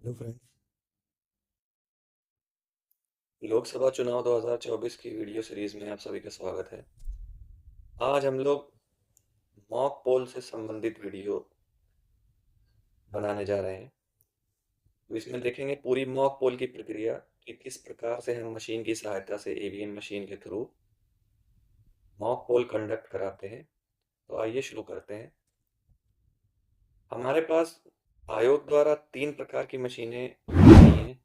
Hello friends. Lok Sabha चुनाव 2024 की video series में आप सभी का स्वागत है। आज हम लोग मॉक पोल से संबंधित वीडियो बनाने जा रहे हैं। तो इसमें देखेंगे पूरी मॉक पोल की प्रक्रिया कि किस प्रकार से हम मशीन की सहायता से ईवीएम मशीन के थ्रू मॉक पोल कंडक्ट कराते हैं। तो आइए शुरू करते हैं। हमारे पास आयोग द्वारा 3 प्रकार की मशीनें दी हैं,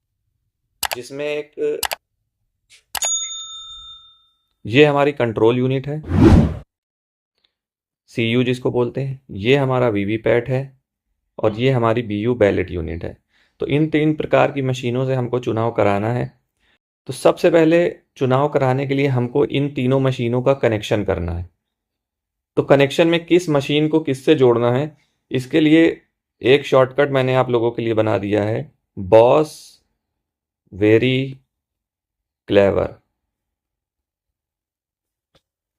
जिसमें एक ये हमारी कंट्रोल यूनिट है, सीयू जिसको बोलते हैं, ये हमारा वीवीपैट है और ये हमारी बीयू बैलेट यूनिट है। तो इन 3 प्रकार की मशीनों से हमको चुनाव कराना है। तो सबसे पहले चुनाव कराने के लिए हमको इन तीनों मशीनों का कनेक्शन करना है। तो कनेक्शन में किस मशीन को किससे जोड़ना है, इसके लिए एक शॉर्टकट मैंने आप लोगों के लिए बना दिया है, बॉस वेरी क्लेवर।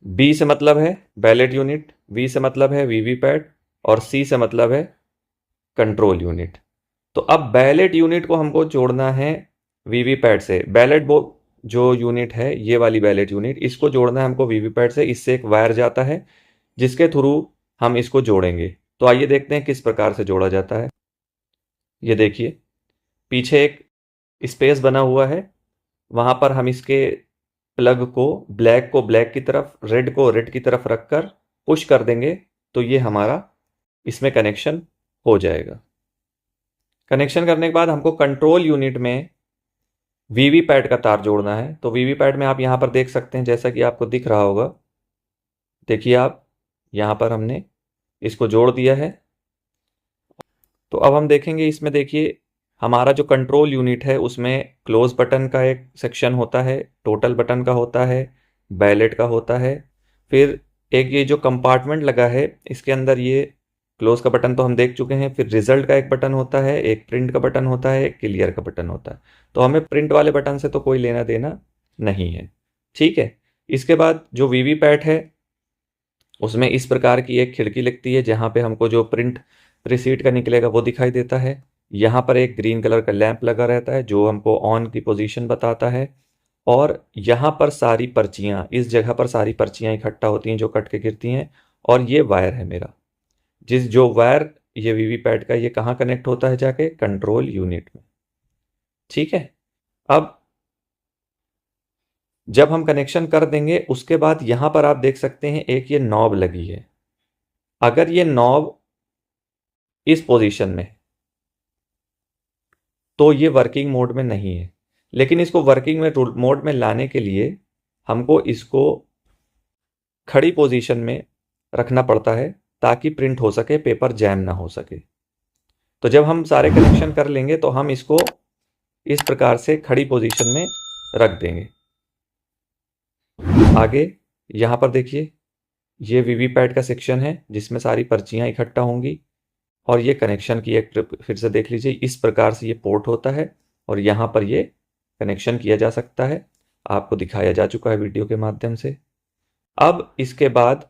बी से मतलब है बैलेट यूनिट, वी से मतलब है वीवीपैट और सी से मतलब है कंट्रोल यूनिट। तो अब बैलेट यूनिट को हमको जोड़ना है वीवीपैट से। बैलेट वो जो यूनिट है, ये वाली बैलेट यूनिट, इसको जोड़ना है हमको वीवीपैट से। इससे एक वायर जाता है जिसके थ्रू हम इसको जोड़ेंगे। तो आइए देखते हैं किस प्रकार से जोड़ा जाता है। ये देखिए, पीछे एक स्पेस बना हुआ है, वहां पर हम इसके प्लग को ब्लैक की तरफ, रेड को रेड की तरफ रखकर पुश कर देंगे तो ये हमारा इसमें कनेक्शन हो जाएगा। कनेक्शन करने के बाद हमको कंट्रोल यूनिट में वीवीपैट का तार जोड़ना है। तो वीवीपैट में आप यहाँ पर देख सकते हैं, जैसा कि आपको दिख रहा होगा, देखिए आप, यहाँ पर हमने इसको जोड़ दिया है। तो अब हम देखेंगे, इसमें देखिए हमारा जो कंट्रोल यूनिट है उसमें क्लोज बटन का एक सेक्शन होता है, टोटल बटन का होता है, बैलेट का होता है, फिर एक ये जो कंपार्टमेंट लगा है इसके अंदर ये क्लोज का बटन तो हम देख चुके हैं, फिर रिजल्ट का एक बटन होता है, एक प्रिंट का बटन होता है, एक क्लियर का बटन होता है। तो हमें प्रिंट वाले बटन से तो कोई लेना देना नहीं है, ठीक है। इसके बाद जो वीवीपैट है उसमें इस प्रकार की एक खिड़की लगती है, जहाँ पे हमको जो प्रिंट रिसीट का निकलेगा वो दिखाई देता है। यहाँ पर एक ग्रीन कलर का लैंप लगा रहता है जो हमको ऑन की पोजीशन बताता है। और यहाँ पर सारी पर्चियाँ, इस जगह पर सारी पर्चियाँ इकट्ठा होती हैं जो कट के गिरती हैं। और ये वायर है मेरा, जिस जो वायर ये वीवीपैट का, ये कहाँ कनेक्ट होता है, जाके कंट्रोल यूनिट में, ठीक है। अब जब हम कनेक्शन कर देंगे उसके बाद यहाँ पर आप देख सकते हैं एक ये नॉब लगी है। अगर ये नॉब इस पोजीशन में, तो ये वर्किंग मोड में नहीं है। लेकिन इसको वर्किंग में मोड में लाने के लिए हमको इसको खड़ी पोजीशन में रखना पड़ता है ताकि प्रिंट हो सके, पेपर जैम ना हो सके। तो जब हम सारे कनेक्शन कर लेंगे तो हम इसको इस प्रकार से खड़ी पोजीशन में रख देंगे। आगे यहाँ पर देखिए, ये वीवीपैट का सेक्शन है जिसमें सारी पर्चियाँ इकट्ठा होंगी। और ये कनेक्शन की एक ट्रिप फिर से देख लीजिए, इस प्रकार से ये पोर्ट होता है और यहाँ पर ये कनेक्शन किया जा सकता है। आपको दिखाया जा चुका है वीडियो के माध्यम से। अब इसके बाद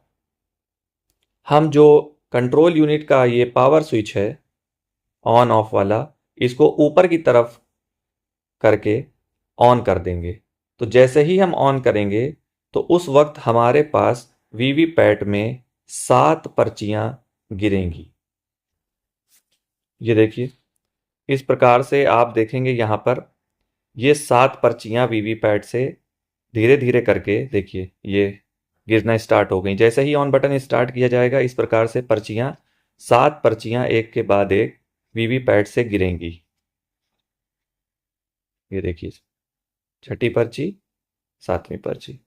हम जो कंट्रोल यूनिट का ये पावर स्विच है ऑन ऑफ वाला, इसको ऊपर की तरफ करके ऑन कर देंगे। तो जैसे ही हम ऑन करेंगे तो उस वक्त हमारे पास वीवीपैट में 7 पर्चियां गिरेंगी। ये देखिए, इस प्रकार से आप देखेंगे यहाँ पर ये 7 पर्चियां वीवीपैट से धीरे धीरे करके, देखिए ये गिरना स्टार्ट हो गई। जैसे ही ऑन बटन स्टार्ट किया जाएगा इस प्रकार से पर्चियां, 7 पर्चियां एक के बाद एक वीवीपैट से गिरेंगी। ये देखिए, छठी पर्ची, 7वीं पर्ची।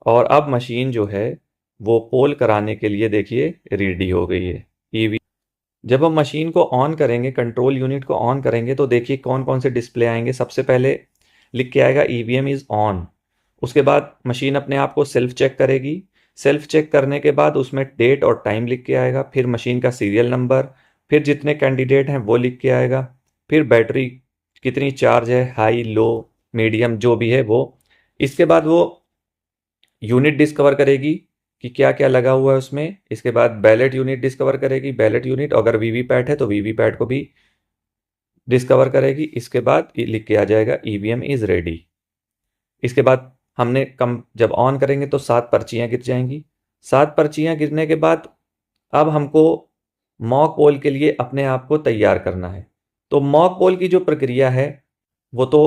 और अब मशीन जो है वो पोल कराने के लिए देखिए रेडी हो गई है। ईवी जब हम मशीन को ऑन करेंगे, कंट्रोल यूनिट को ऑन करेंगे, तो देखिए कौन कौन से डिस्प्ले आएंगे। सबसे पहले लिख के आएगा ईवीएम इज ऑन। उसके बाद मशीन अपने आप को सेल्फ चेक करेगी। सेल्फ चेक करने के बाद उसमें डेट और टाइम लिख के आएगा, फिर मशीन का सीरियल नंबर, फिर जितने कैंडिडेट हैं वो लिख के आएगा, फिर बैटरी कितनी चार्ज है, हाई लो मीडियम जो भी है वो। इसके बाद वो यूनिट डिस्कवर करेगी कि क्या क्या लगा हुआ है उसमें। इसके बाद बैलेट यूनिट डिस्कवर करेगी, बैलेट यूनिट, अगर वीवीपैट है तो वीवीपैट को भी डिस्कवर करेगी। इसके बाद ये लिख के आ जाएगा ईवीएम इज रेडी। इसके बाद हमने कम जब ऑन करेंगे तो 7 पर्चियां गिर जाएंगी। 7 पर्चियां गिरने के बाद अब हमको मॉक पोल के लिए अपने आप को तैयार करना है। तो मॉक पोल की जो प्रक्रिया है वो तो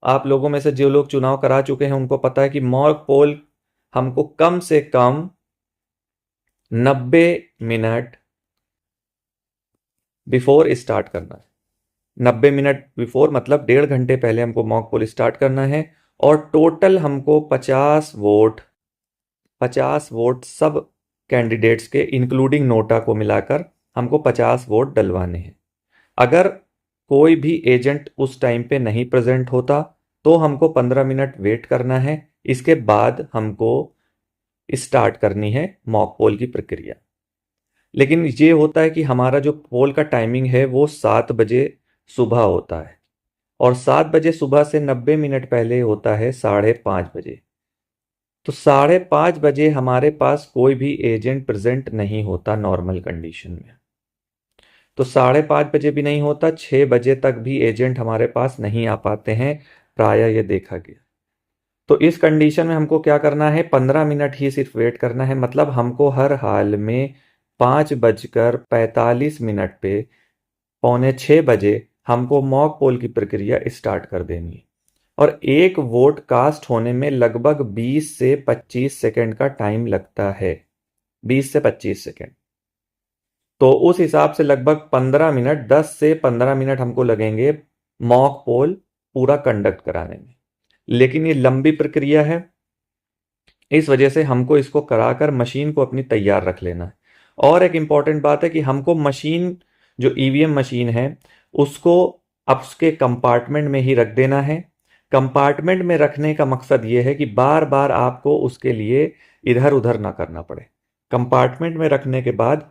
आप लोगों में से जो लोग चुनाव करा चुके हैं उनको पता है कि मॉक पोल हमको कम से कम 90 मिनट बिफोर स्टार्ट करना है। 90 मिनट बिफोर मतलब 1.5 घंटे पहले हमको मॉक पोल स्टार्ट करना है। और टोटल हमको 50 वोट सब कैंडिडेट्स के इंक्लूडिंग नोटा को मिलाकर हमको 50 वोट डलवाने हैं। अगर कोई भी एजेंट उस टाइम पे नहीं प्रेजेंट होता तो हमको 15 मिनट वेट करना है। इसके बाद हमको स्टार्ट करनी है मॉक पोल की प्रक्रिया। लेकिन ये होता है कि हमारा जो पोल का टाइमिंग है वो 7 बजे सुबह होता है और 7 बजे सुबह से 90 मिनट पहले होता है 5:30 बजे। तो 5:30 बजे हमारे पास कोई भी एजेंट प्रेजेंट नहीं होता नॉर्मल कंडीशन में। तो 5:30 बजे भी नहीं होता, 6 बजे तक भी एजेंट हमारे पास नहीं आ पाते हैं, प्रायः ये देखा गया। तो इस कंडीशन में हमको क्या करना है, 15 मिनट ही सिर्फ वेट करना है। मतलब हमको हर हाल में 5:45 पे 5:45 बजे हमको मॉक पोल की प्रक्रिया स्टार्ट कर देनी है। और एक वोट कास्ट होने में लगभग 20 से 25 सेकंड का टाइम लगता है, 20 से 25 सेकंड। तो उस हिसाब से लगभग 15 मिनट, 10 से 15 मिनट हमको लगेंगे मॉक पोल पूरा कंडक्ट कराने में। लेकिन ये लंबी प्रक्रिया है, इस वजह से हमको इसको कराकर मशीन को अपनी तैयार रख लेना है। और एक इम्पॉर्टेंट बात है कि हमको मशीन, जो ईवीएम मशीन है, उसको अब उसके कंपार्टमेंट में ही रख देना है। कंपार्टमेंट में रखने का मकसद ये है कि बार बार आपको उसके लिए इधर उधर ना करना पड़े। कंपार्टमेंट में रखने के बाद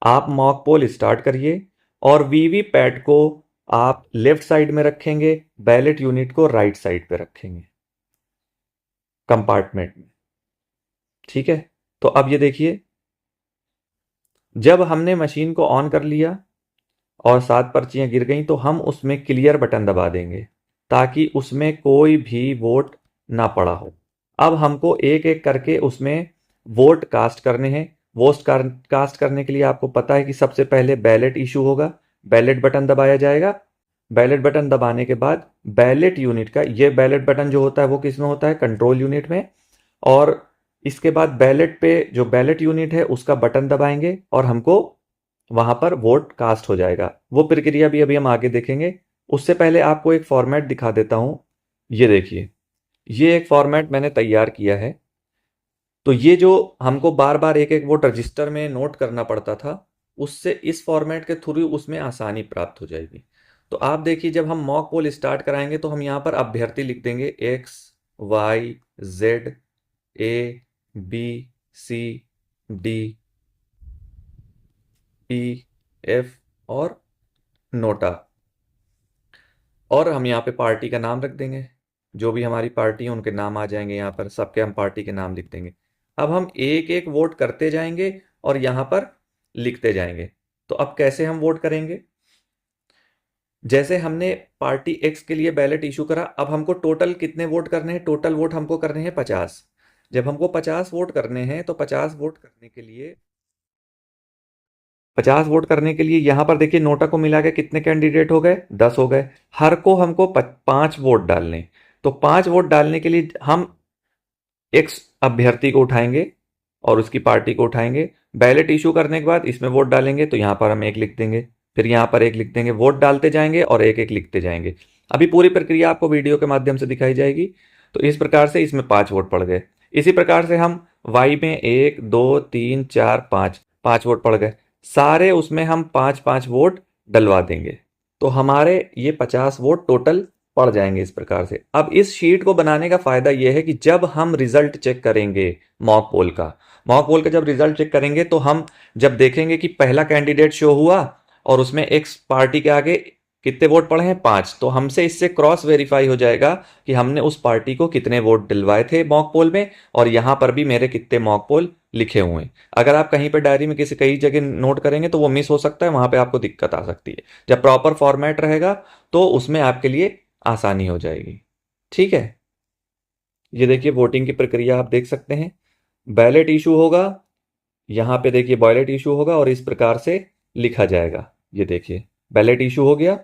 आप मॉक पोल स्टार्ट करिए और वीवी पैड को आप लेफ्ट साइड में रखेंगे, बैलेट यूनिट को राइट साइड पे रखेंगे कंपार्टमेंट में। ठीक है, तो अब ये देखिए, जब हमने मशीन को ऑन कर लिया और 7 पर्चियां गिर गई तो हम उसमें क्लियर बटन दबा देंगे ताकि उसमें कोई भी वोट ना पड़ा हो। अब हमको एक एक करके उसमें वोट कास्ट करने हैं। वोट कास्ट करने के लिए आपको पता है कि सबसे पहले बैलेट इशू होगा, बैलेट बटन दबाया जाएगा। बैलेट बटन दबाने के बाद बैलेट यूनिट का, ये बैलेट बटन जो होता है वो किस में होता है, कंट्रोल यूनिट में। और इसके बाद बैलेट पे जो बैलेट यूनिट है उसका बटन दबाएंगे और हमको वहां पर वोट कास्ट हो जाएगा। वो प्रक्रिया भी अभी हम आगे देखेंगे। उससे पहले आपको एक फॉर्मेट दिखा देता हूं। ये देखिए, ये एक फॉर्मेट मैंने तैयार किया है। तो ये जो हमको बार बार एक एक वोट रजिस्टर में नोट करना पड़ता था, उससे इस फॉर्मेट के थ्रू उसमें आसानी प्राप्त हो जाएगी। तो आप देखिए, जब हम मॉक पोल स्टार्ट कराएंगे तो हम यहाँ पर अभ्यर्थी लिख देंगे X Y Z A B C D E F और नोटा। और हम यहाँ पे पार्टी का नाम रख देंगे, जो भी हमारी पार्टी है उनके नाम आ जाएंगे यहाँ पर, सबके हम पार्टी के नाम लिख देंगे। अब हम एक एक वोट करते जाएंगे और यहाँ पर लिखते जाएंगे। तो अब कैसे हम वोट करेंगे, जैसे हमने पार्टी एक्स के लिए बैलेट इशू करा, अब हमको टोटल कितने वोट करने हैं, टोटल वोट हमको करने हैं 50। जब हमको 50 वोट करने हैं तो 50 वोट करने के लिए यहाँ पर देखिए, नोटा को मिला के कितने कैंडिडेट हो गए, 10 हो गए। हर को हमको 5 वोट डालने। तो 5 वोट डालने के लिए हम एक्स अभ्यर्थी को उठाएंगे और उसकी पार्टी को उठाएंगे। बैलेट इशू करने के बाद इसमें वोट डालेंगे तो यहाँ पर हम 1 लिख देंगे, फिर यहाँ पर 1 लिख देंगे। वोट डालते जाएंगे और एक एक लिखते जाएंगे। अभी पूरी प्रक्रिया आपको वीडियो के माध्यम से दिखाई जाएगी। तो इस प्रकार से इसमें 5 वोट पड़ गए। इसी प्रकार से हम वाई में 1 2 3 4 5 वोट पड़ गए। सारे उसमें हम 5 वोट डलवा देंगे तो हमारे ये 50 वोट टोटल पड़ जाएंगे इस प्रकार से। अब इस शीट को बनाने का फायदा यह है कि जब हम रिजल्ट चेक करेंगे मॉक पोल का जब रिजल्ट चेक करेंगे तो हम जब देखेंगे कि पहला कैंडिडेट शो हुआ और उसमें एक्स पार्टी के आगे कितने वोट पड़े हैं? 5। तो हमसे इससे क्रॉस वेरीफाई हो जाएगा कि हमने उस पार्टी को कितने वोट दिलवाए थे मॉक पोल में, और यहां पर भी मेरे कितने मॉक पोल लिखे हुए हैं। अगर आप कहीं पर डायरी में किसी कई जगह नोट करेंगे तो वो मिस हो सकता है, वहां पे आपको दिक्कत आ सकती है। जब प्रॉपर फॉर्मेट रहेगा तो उसमें आपके लिए आसानी हो जाएगी। ठीक है, ये देखिए वोटिंग की प्रक्रिया आप देख सकते हैं। बैलेट इशू होगा, यहां पे देखिए बैलेट इशू होगा और इस प्रकार से लिखा जाएगा। ये देखिए बैलेट इशू हो गया।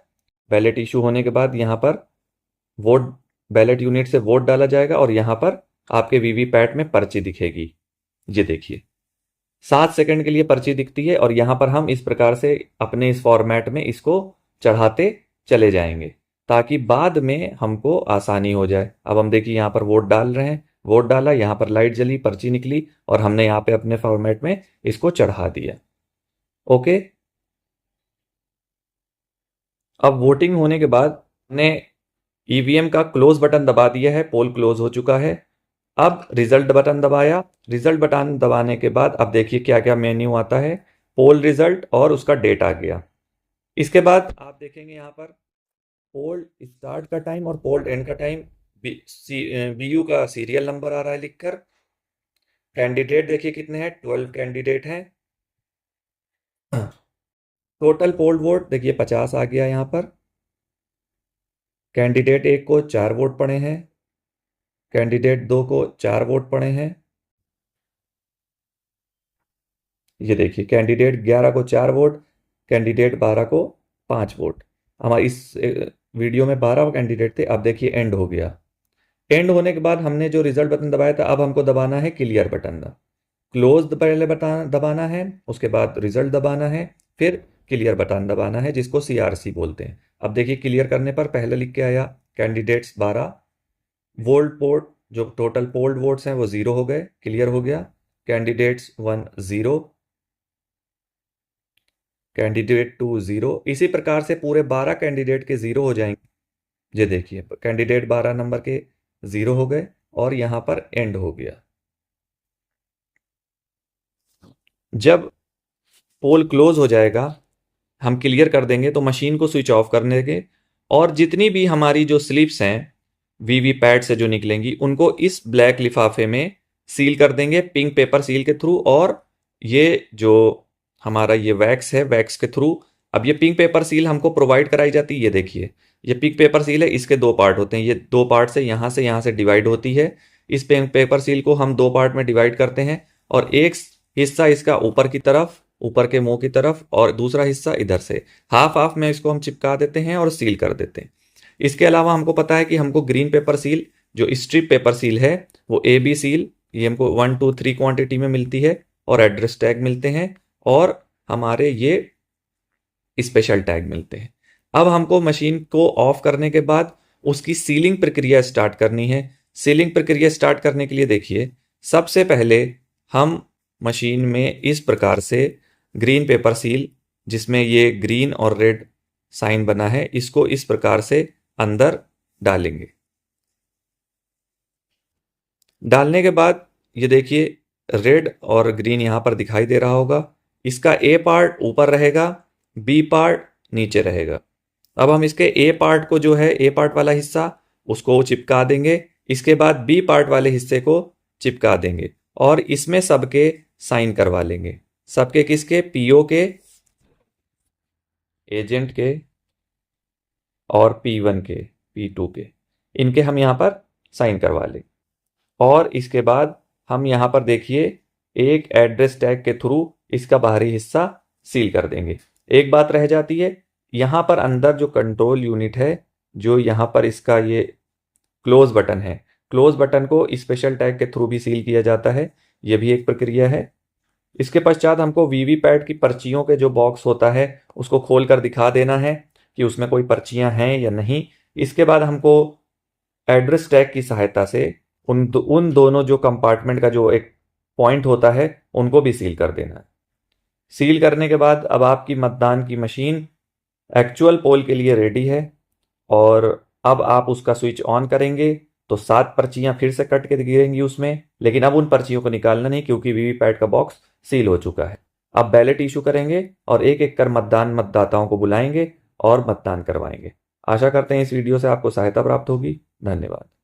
बैलेट इशू होने के बाद यहाँ पर वोट, बैलेट यूनिट से वोट डाला जाएगा और यहाँ पर आपके वीवीपैट में पर्ची दिखेगी। ये देखिए 7 सेकंड के लिए पर्ची दिखती है और यहाँ पर हम इस प्रकार से अपने इस फॉर्मेट में इसको चढ़ाते चले जाएंगे ताकि बाद में हमको आसानी हो जाए। अब हम देखिए यहाँ पर वोट डाल रहे हैं, वोट डाला, यहाँ पर लाइट जली, पर्ची निकली और हमने यहाँ पे अपने फॉर्मेट में इसको चढ़ा दिया। ओके, अब वोटिंग होने के बाद हमने ईवीएम का क्लोज बटन दबा दिया है, पोल क्लोज हो चुका है। अब रिजल्ट बटन दबाया, रिजल्ट बटन दबाने के बाद अब देखिए क्या क्या मेन्यू आता है। पोल रिजल्ट और उसका डेट आ गया। इसके बाद आप देखेंगे यहाँ पर पोल स्टार्ट का टाइम और पोल एंड का टाइम, बीयू का सीरियल नंबर आ रहा है लिखकर। कैंडिडेट देखिए कितने हैं, 12 कैंडिडेट हैं। टोटल पोल वोट देखिए 50 आ गया यहाँ पर। कैंडिडेट 1 को 4 वोट पड़े हैं, कैंडिडेट 2 को 4 वोट पड़े हैं। ये देखिए कैंडिडेट 11 को 4 वोट, कैंडिडेट 12 को 5 वोट। हमारे इस वीडियो में 12 कैंडिडेट थे। अब देखिए एंड हो गया। एंड होने के बाद हमने जो रिजल्ट बटन दबाया था, अब हमको दबाना है क्लियर बटन। क्लोज पहले बटन दबाना है, उसके बाद रिजल्ट दबाना है, फिर क्लियर बटन दबाना है जिसको सीआरसी बोलते हैं। अब देखिए क्लियर करने पर पहले लिख के आया कैंडिडेट्स 12, वोल्ट पोर्ट जो टोटल पोल्ड वोट्स हैं वो 0 हो गए, क्लियर हो गया। Candidates 1 0, candidate 2 0। इसी प्रकार से पूरे 12 कैंडिडेट के 0 हो जाएंगे। ये देखिए कैंडिडेट 12 नंबर के 0 हो गए और यहां पर एंड हो गया। जब पोल क्लोज हो जाएगा, हम क्लियर कर देंगे तो मशीन को स्विच ऑफ कर देंगे और जितनी भी हमारी जो स्लिप्स हैं वीवीपैट से जो निकलेंगी उनको इस ब्लैक लिफाफे में सील कर देंगे पिंक पेपर सील के थ्रू। और ये जो हमारा ये वैक्स है, वैक्स के थ्रू अब ये पिंक पेपर सील हमको प्रोवाइड कराई जाती है। ये देखिए ये पिंक पेपर सील है, इसके 2 पार्ट होते हैं। ये 2 पार्ट से यहाँ से डिवाइड होती है। इस पिंक पेपर सील को हम 2 पार्ट में डिवाइड करते हैं और एक हिस्सा इसका ऊपर की तरफ, ऊपर के मुंह की तरफ, और दूसरा हिस्सा इधर से हाफ हाफ में इसको हम चिपका देते हैं और सील कर देते हैं। इसके अलावा हमको पता है कि हमको ग्रीन पेपर सील जो स्ट्रिप पेपर सील है वो AB सील, ये हमको 1 2 3 क्वांटिटी में मिलती है और एड्रेस टैग मिलते हैं और हमारे ये स्पेशल टैग मिलते हैं। अब हमको मशीन को ऑफ करने के बाद उसकी सीलिंग प्रक्रिया स्टार्ट करनी है। सीलिंग प्रक्रिया स्टार्ट करने के लिए देखिए सबसे पहले हम मशीन में इस प्रकार से ग्रीन पेपर सील जिसमें ये ग्रीन और रेड साइन बना है इसको इस प्रकार से अंदर डालेंगे। डालने के बाद ये देखिए रेड और ग्रीन यहां पर दिखाई दे रहा होगा। इसका A पार्ट ऊपर रहेगा, B पार्ट नीचे रहेगा। अब हम इसके A पार्ट को जो है A पार्ट वाला हिस्सा उसको चिपका देंगे, इसके बाद B पार्ट वाले हिस्से को चिपका देंगे और इसमें सबके साइन करवा लेंगे। सबके किसके? PO के, एजेंट के और P1 के, P2 के, इनके हम यहां पर साइन करवा लेंगे। और इसके बाद हम यहां पर देखिए एक एड्रेस टैग के थ्रू इसका बाहरी हिस्सा सील कर देंगे। एक बात रह जाती है, यहां पर अंदर जो कंट्रोल यूनिट है, जो यहां पर इसका ये क्लोज बटन है, क्लोज बटन को स्पेशल टैग के थ्रू भी सील किया जाता है। यह भी एक प्रक्रिया है। इसके पश्चात हमको वीवीपैट की पर्चियों के जो बॉक्स होता है उसको खोल कर दिखा देना है कि उसमें कोई पर्चियां हैं या नहीं। इसके बाद हमको एड्रेस टैग की सहायता से उन दोनों जो कंपार्टमेंट का जो एक पॉइंट होता है उनको भी सील कर देना है। सील करने के बाद अब आपकी मतदान की मशीन एक्चुअल पोल के लिए रेडी है और अब आप उसका स्विच ऑन करेंगे तो 7 पर्चियां फिर से कट के गिरेंगी उसमें, लेकिन अब उन पर्चियों को निकालना नहीं क्योंकि वीवीपैट का बॉक्स सील हो चुका है। अब बैलेट इशू करेंगे और एक एक कर मतदाताओं को बुलाएंगे और मतदान करवाएंगे। आशा करते हैं इस वीडियो से आपको सहायता प्राप्त होगी। धन्यवाद।